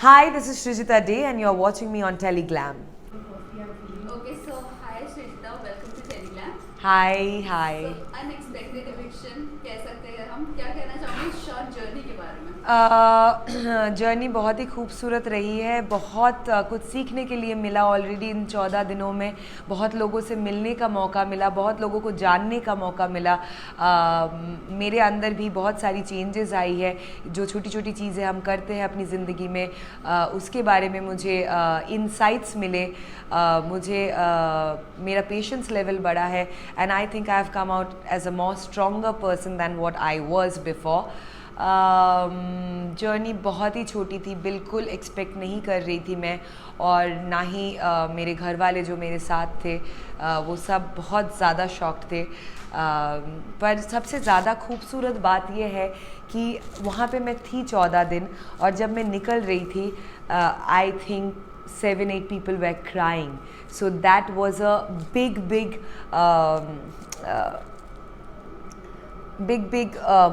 Hi, this is Srijita Day and you're watching me on Teleglam. Okay, so hi Shrita, welcome to Teleglam. Hi, hi. So unexpected eviction कह सकते हैं हम क्या कहना चाहोगे short journey के बारे में? जर्नी बहुत ही खूबसूरत रही है। बहुत कुछ सीखने के लिए मिला ऑलरेडी इन 14 दिनों में। बहुत लोगों से मिलने का मौका मिला, बहुत लोगों को जानने का मौका मिला। मेरे अंदर भी बहुत सारी चेंजेस आई है। जो छोटी छोटी चीज़ें हम करते हैं अपनी ज़िंदगी में, उसके बारे में मुझे इंसाइट्स मिले। मुझे मेरा पेशेंस लेवल बढ़ा है and I think I have come out as a more stronger person than what I was before. Journey बहुत ही छोटी थी, बिल्कुल एक्सपेक्ट नहीं कर रही थी मैं, और ना ही मेरे घर वाले जो मेरे साथ थे वो सब बहुत ज़्यादा शॉक्ड थे। पर सबसे ज़्यादा खूबसूरत बात यह है कि वहाँ पे मैं थी 14 दिन, और जब मैं निकल रही थी I think 7-8 people were crying. So that was a big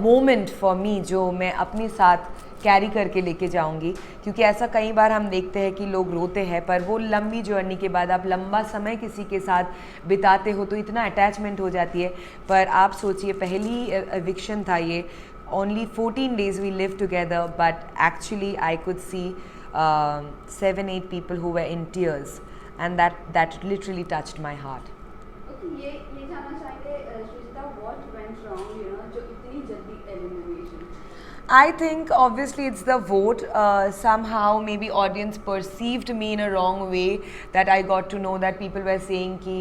moment for me, जो मैं अपने साथ कैरी करके लेके जाऊंगी। क्योंकि ऐसा कई बार हम देखते हैं कि लोग रोते हैं, पर वो लंबी जर्नी के बाद आप लंबा समय किसी के साथ बिताते हो तो इतना अटैचमेंट हो जाती है। पर आप सोचिए, पहली एविक्शन था ये, only 14 days we lived together, but actually I could see 7-8 people who were in tears, and that literally touched my heart. Okay, ये जानना चाहेंगे श्रीजिता what went wrong, जो इतनी जल्दी elimination? I think obviously it's the vote. Somehow maybe audience perceived me in a wrong way, that I got to know that people were saying कि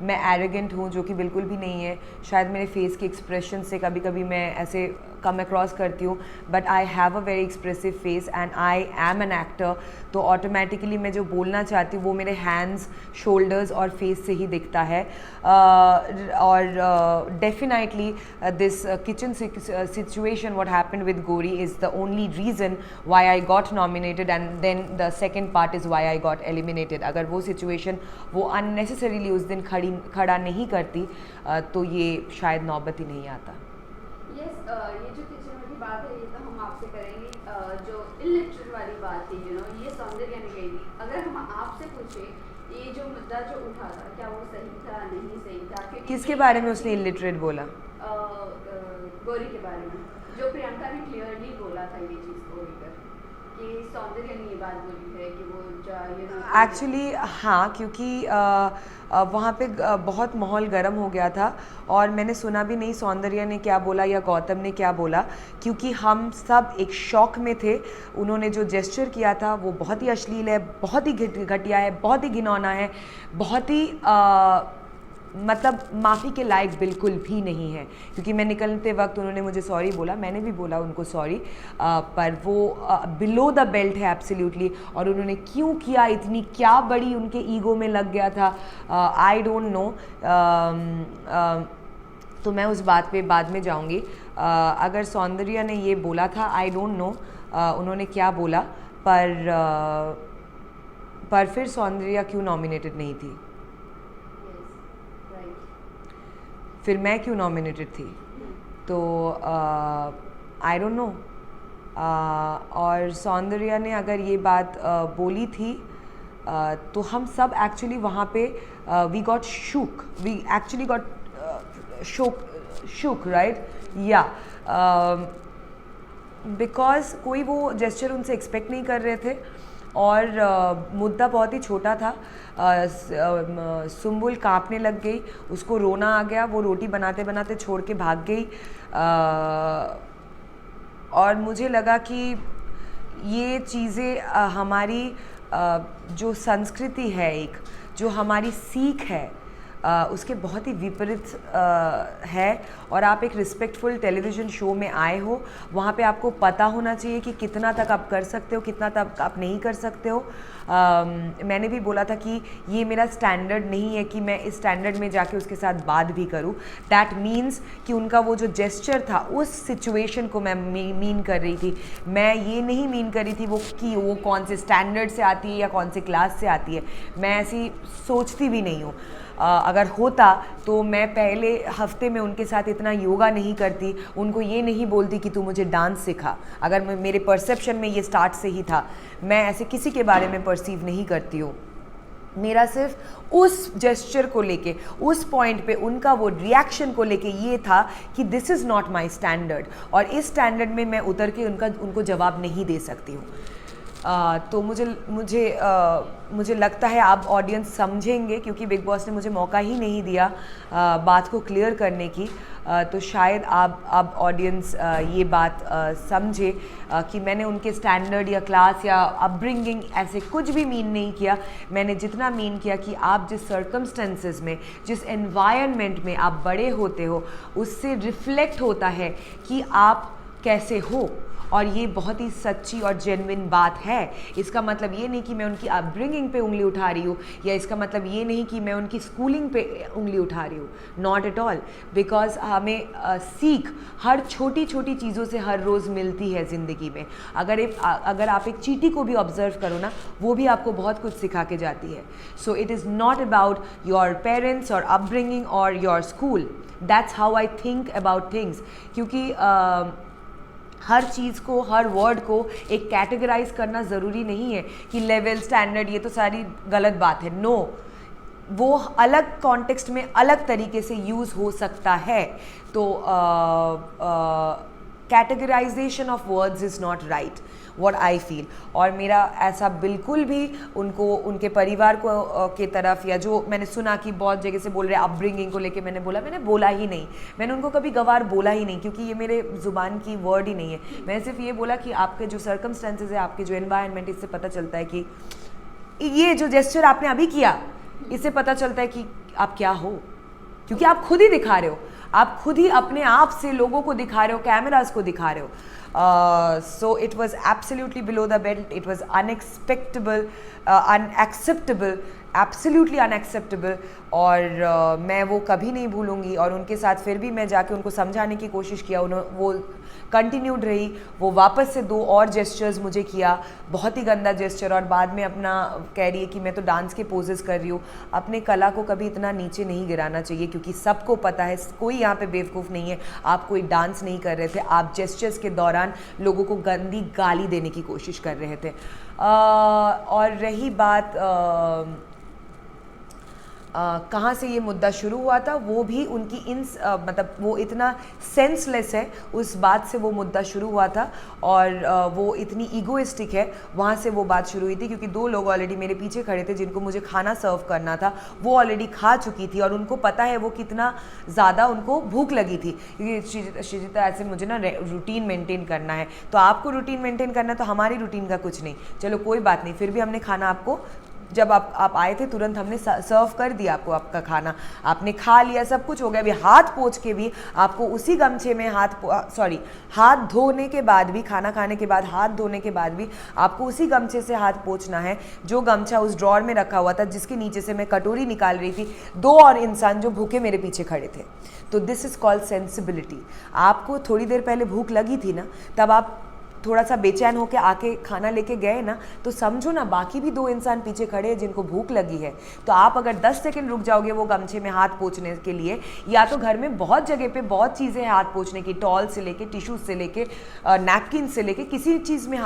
मैं arrogant हूँ, जो कि बिल्कुल भी नहीं है। शायद मेरे face के expression से कभी कभी मैं ऐसे कम अक्रॉस करती हूँ, but I have a very expressive face and I am an actor. तो ऑटोमेटिकली मैं जो बोलना चाहती हूँ वो मेरे हैंड्स, शोल्डर्स और फेस से ही दिखता है। और definitely this kitchen situation what happened with Gori is the only reason why I got nominated, and then the second part is why I got eliminated. अगर वो सिचुएशन वो अननेसेसरीली उस दिन खड़ा नहीं करती तो ये शायद नौबत ही नहीं आता। ये जो किचन वाली बात है ये तो हम आपसे करेंगे। जो इलिटरेट वाली बात थी ये सौंदर्य ने कही थी। अगर हम आपसे पूछे ये जो मुद्दा जो उठा था, क्या वो सही था, नहीं सही था? किसके बारे में उसने इलिटरेट बोला? गौरी के बारे में, जो प्रियंका ने क्लियरली बोला था ये चीज़ को लेकर कि सौंदर्य ने ये बात बोली है कि वो एक्चुअली हाँ, क्योंकि वहाँ पे बहुत माहौल गर्म हो गया था, और मैंने सुना भी नहीं सौंदर्य ने क्या बोला या गौतम ने क्या बोला, क्योंकि हम सब एक शॉक में थे। उन्होंने जो जेस्चर किया था वो बहुत ही अश्लील है, बहुत ही घटिया है, बहुत ही घिनौना है, बहुत ही मतलब माफ़ी के लायक बिल्कुल भी नहीं है। क्योंकि मैं निकलते वक्त उन्होंने मुझे सॉरी बोला, मैंने भी बोला उनको सॉरी, पर वो बिलो द बेल्ट है एब्सोल्युटली। और उन्होंने क्यों किया, इतनी क्या बड़ी उनके ईगो में लग गया था, आई डोंट नो। तो मैं उस बात पे बाद में जाऊंगी। अगर सौंदर्य ने ये बोला था, आई डोंट नो उन्होंने क्या बोला, पर फिर सौंदर्य क्यों नॉमिनेटेड नहीं थी? फिर मैं क्यों नॉमिनेटेड थी? तो आई डोंट नो। और सौंदर्य ने अगर ये बात बोली थी तो हम सब एक्चुअली वहाँ पे we got shook, we actually got shook right, या बिकॉज कोई वो जेस्चर उनसे एक्सपेक्ट नहीं कर रहे थे, और मुद्दा बहुत ही छोटा था। सुम्बुल कांपने लग गई, उसको रोना आ गया, वो रोटी बनाते बनाते छोड़ के भाग गई। और मुझे लगा कि ये चीज़ें हमारी जो संस्कृति है, एक जो हमारी सीख है, उसके बहुत ही विपरीत है। और आप एक रिस्पेक्टफुल टेलीविज़न शो में आए हो, वहाँ पे आपको पता होना चाहिए कि कितना तक आप कर सकते हो, कितना तक आप नहीं कर सकते हो। मैंने भी बोला था कि ये मेरा स्टैंडर्ड नहीं है कि मैं इस स्टैंडर्ड में जाके उसके साथ बात भी करूँ। दैट मीन्स कि उनका वो जो जेस्चर था उस सिचुएशन को मैं मीन कर रही थी। मैं ये नहीं मीन कर रही थी कि वो कौन से स्टैंडर्ड से आती है या कौन से क्लास से आती है, मैं ऐसी सोचती भी नहीं हूँ। अगर होता तो मैं पहले हफ्ते में उनके साथ इतना योगा नहीं करती, उनको ये नहीं बोलती कि तू मुझे डांस सिखा। अगर मेरे परसेप्शन में ये स्टार्ट से ही था, मैं ऐसे किसी के बारे में परसीव नहीं करती हूँ। मेरा सिर्फ उस जेस्चर को लेके, उस पॉइंट पे उनका वो रिएक्शन को लेके ये था कि this is not my standard, और इस स्टैंडर्ड में मैं उतर के उनको जवाब नहीं दे सकती हूँ। तो मुझे लगता है आप ऑडियंस समझेंगे, क्योंकि बिग बॉस ने मुझे मौका ही नहीं दिया बात को क्लियर करने की। तो शायद आप ऑडियंस ये बात समझे कि मैंने उनके स्टैंडर्ड या क्लास या अपब्रिंगिंग ऐसे कुछ भी मीन नहीं किया। मैंने जितना मीन किया कि आप जिस सर्कमस्टेंसेस में, जिस एनवायरनमेंट में आप बड़े होते हो, उससे रिफ्लेक्ट होता है कि आप कैसे हो। और ये बहुत ही सच्ची और जेन्युइन बात है। इसका मतलब ये नहीं कि मैं उनकी अपब्रिंगिंग पे उंगली उठा रही हूँ, या इसका मतलब ये नहीं कि मैं उनकी स्कूलिंग पे उंगली उठा रही हूँ। नॉट एट ऑल, बिकॉज हमें सीख हर छोटी छोटी चीज़ों से हर रोज़ मिलती है ज़िंदगी में। अगर आप एक चींटी को भी ऑब्जर्व करो ना, वो भी आपको बहुत कुछ सिखा के जाती है। So it is not about your parents और अपब्रिंगिंग और your school. That's how I think about things. क्योंकि हर चीज़ को, हर वर्ड को एक कैटेगराइज करना ज़रूरी नहीं है कि लेवल, स्टैंडर्ड, ये तो सारी गलत बात है। नो, वो अलग कॉन्टेक्स्ट में अलग तरीके से यूज़ हो सकता है। तो categorization of words is not right, what I feel. और मेरा ऐसा बिल्कुल भी उनको, उनके परिवार को के तरफ, या जो मैंने सुना कि बहुत जगह से बोल रहे हैं अपब्रिंगिंग को लेके, मैंने बोला ही नहीं। मैंने उनको कभी गवार बोला ही नहीं, क्योंकि ये मेरे ज़ुबान की वर्ड ही नहीं है। मैंने सिर्फ ये बोला कि आपके जो सर्कमस्टेंसेज है, आपके जो एनवायरनमेंट, इससे पता चलता है कि ये जो जेस्चर आपने अभी किया, इससे पता चलता है कि आप क्या हो। क्योंकि आप खुद ही दिखा रहे हो, आप खुद ही अपने आप से लोगों को दिखा रहे हो, कैमराज को दिखा रहे हो। So it was absolutely below the belt. It was unacceptable, absolutely unacceptable. और मैं वो कभी नहीं भूलूंगी। और उनके साथ फिर भी मैं जाके उनको समझाने की कोशिश किया, वो कंटिन्यूड रही। वो वापस से 2 और जेस्चर्स मुझे किया, बहुत ही गंदा जेस्चर, और बाद में अपना कह रही है कि मैं तो डांस के पोजेस कर रही हूँ। अपने कला को कभी इतना नीचे नहीं गिराना चाहिए, क्योंकि सबको पता है, कोई यहाँ पे बेवकूफ़ नहीं है। आप कोई डांस नहीं कर रहे थे, आप जेस्चर्स के दौरान लोगों को गंदी गाली देने की कोशिश कर रहे थे। और रही बात कहाँ से ये मुद्दा शुरू हुआ था, वो भी उनकी मतलब वो इतना सेंसलेस है, उस बात से वो मुद्दा शुरू हुआ था। और वो इतनी ईगोइस्टिक है, वहाँ से वो बात शुरू हुई थी। क्योंकि 2 लोग ऑलरेडी मेरे पीछे खड़े थे जिनको मुझे खाना सर्व करना था, वो ऑलरेडी खा चुकी थी, और उनको पता है वो कितना ज़्यादा उनको भूख लगी थी। क्योंकि श्रीजिता ऐसे मुझे ना रूटीन मेंटेन करना है, तो आपको रूटीन मेंटेन करना है, तो हमारी रूटीन का कुछ नहीं। चलो कोई बात नहीं, फिर भी हमने खाना आपको, जब आप आए थे तुरंत हमने सर्व कर दिया आपको आपका खाना, आपने खा लिया, सब कुछ हो गया। अभी हाथ पोंछ के भी आपको उसी गमछे में हाथ धोने के बाद भी, खाना खाने के बाद हाथ धोने के बाद भी आपको उसी गमछे से हाथ पोंछना है, जो गमछा उस ड्रॉर में रखा हुआ था, जिसके नीचे से मैं कटोरी निकाल रही थी। 2 और इंसान जो भूखे मेरे पीछे खड़े थे। तो दिस इज़ कॉल्ड सेंसिबिलिटी। आपको थोड़ी देर पहले भूख लगी थी ना, तब आप थोड़ा सा बेचैन होकर आके खाना लेके गए ना, तो समझो ना बाकी भी 2 इंसान पीछे खड़े हैं जिनको भूख लगी है। तो आप अगर 10 सेकंड रुक जाओगे वो गमछे में हाथ पोंछने के लिए, या तो घर में बहुत जगह पे बहुत चीज़ें हैं हाथ पोंछने की, टॉल से लेके, टिश्यू से लेके, नैपकिन से लेके, किसी चीज़ में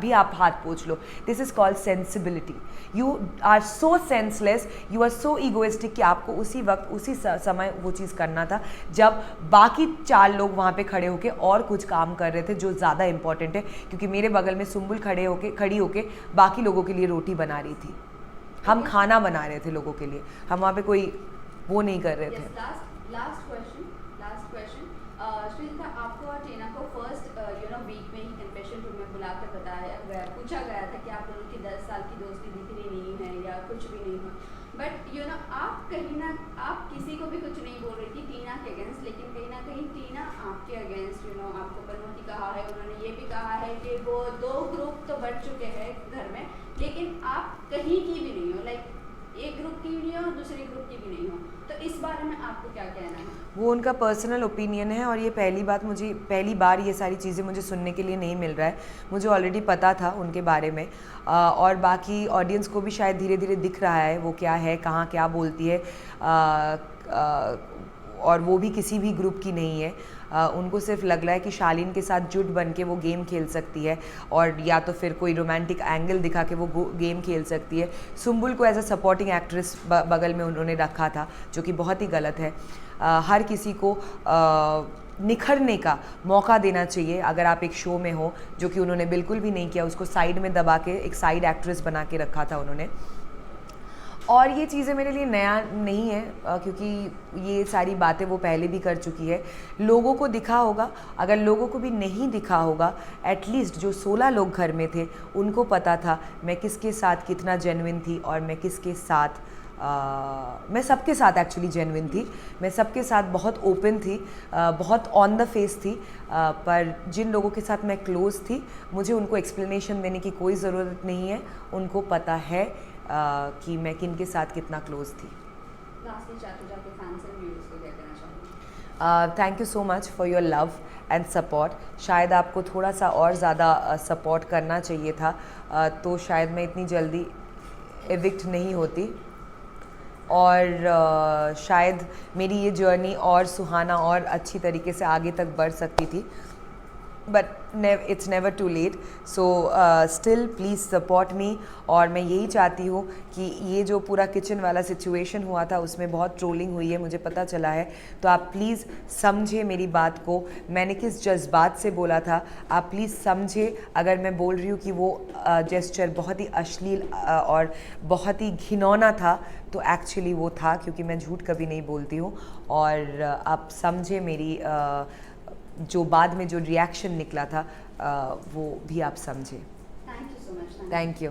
भी आप हाथ पोंछ लो। This is called sensibility. You are so senseless, you are so egoistic कि आपको उसी वक्त, उसी समय वो चीज़ करना था, जब बाकी 4 लोग वहाँ पे खड़े होके और कुछ काम कर रहे थे जो ज़्यादा इंपॉर्टेंट है। क्योंकि मेरे बगल में सुम्बुल खड़ी होके बाकी लोगों के लिए रोटी बना रही थी, हम खाना बना रहे थे लोगों के लिए, हम वहाँ पे कोई वो नहीं कर रहे थे। लास्ट क्वेश्चन श्रीजिता, आपको और टीना को फर्स्ट वीक में ही कन्फेशन रूम में बुला कर पूछा गया था कि आप दोनों की 10 साल की दोस्ती दिख रही नहीं है या कुछ भी नहीं है, बट आप कहीं ना, आप किसी को भी कुछ नहीं बोल रही थी टीना के अगेंस्ट, लेकिन कहीं ना कहीं टीना आपके अगेंस्ट आपको बनवती कहा है, उन्होंने ये भी कहा है कि वो 2 ग्रुप तो बढ़ चुके हैं घर में, लेकिन आप कहीं की भी नहीं हो। लाइक एक ग्रुप की वीडियो और दूसरे ग्रुप की भी नहीं हो, तो इस बारे में आपको क्या कहना है? वो उनका पर्सनल ओपिनियन है और ये पहली बार ये सारी चीज़ें मुझे सुनने के लिए नहीं मिल रहा है। मुझे ऑलरेडी पता था उनके बारे में और बाकी ऑडियंस को भी शायद धीरे धीरे दिख रहा है वो क्या है, कहाँ क्या बोलती है और वो भी किसी भी ग्रुप की नहीं है। उनको सिर्फ लग रहा है कि शालीन के साथ जुट बन के वो गेम खेल सकती है और या तो फिर कोई रोमांटिक एंगल दिखा के वो गेम खेल सकती है। सुम्बुल को एज अ सपोर्टिंग एक्ट्रेस बगल में उन्होंने रखा था, जो कि बहुत ही गलत है। हर किसी को निखरने का मौका देना चाहिए अगर आप एक शो में हो, जो कि उन्होंने बिल्कुल भी नहीं किया। उसको साइड में दबा के एक साइड एक्ट्रेस बना के रखा था उन्होंने। और ये चीज़ें मेरे लिए नया नहीं है क्योंकि ये सारी बातें वो पहले भी कर चुकी है। लोगों को दिखा होगा, अगर लोगों को भी नहीं दिखा होगा, एटलीस्ट जो 16 लोग घर में थे उनको पता था मैं किसके साथ कितना जेन्युइन थी और मैं किसके साथ मैं सबके साथ एक्चुअली जेन्युइन थी। मैं सबके साथ बहुत ओपन थी, बहुत ऑन द फेस थी, पर जिन लोगों के साथ मैं क्लोज़ थी मुझे उनको एक्सप्लेनेशन देने की कोई ज़रूरत नहीं है। उनको पता है कि मैं किन के साथ कितना क्लोज़ थी। लास्टली जाते-जाते फैंस एंड व्यूअर्स को क्या कहना चाहोगे? Thank you so much for your love and support. शायद आपको थोड़ा सा और ज़्यादा सपोर्ट करना चाहिए था, तो शायद मैं इतनी जल्दी एविक्ट नहीं होती और शायद मेरी ये जर्नी और सुहाना और अच्छी तरीके से आगे तक बढ़ सकती थी। But it's never too late, so still please support me. और मैं यही चाहती हूँ कि ये जो पूरा किचन वाला सिचुएशन हुआ था उसमें बहुत ट्रोलिंग हुई है, मुझे पता चला है, तो आप प्लीज़ समझे मेरी बात को। मैंने किस जज्बात से बोला था आप प्लीज़ समझे। अगर मैं बोल रही हूँ कि वो जेस्चर बहुत ही अश्लील और बहुत ही घिनौना था, तो एक्चुअली वो था, क्योंकि मैं झूठ कभी नहीं बोलती हूँ। और आप समझे मेरी जो बाद में जो रिएक्शन निकला था वो भी आप समझे। Thank you so much. Thank you.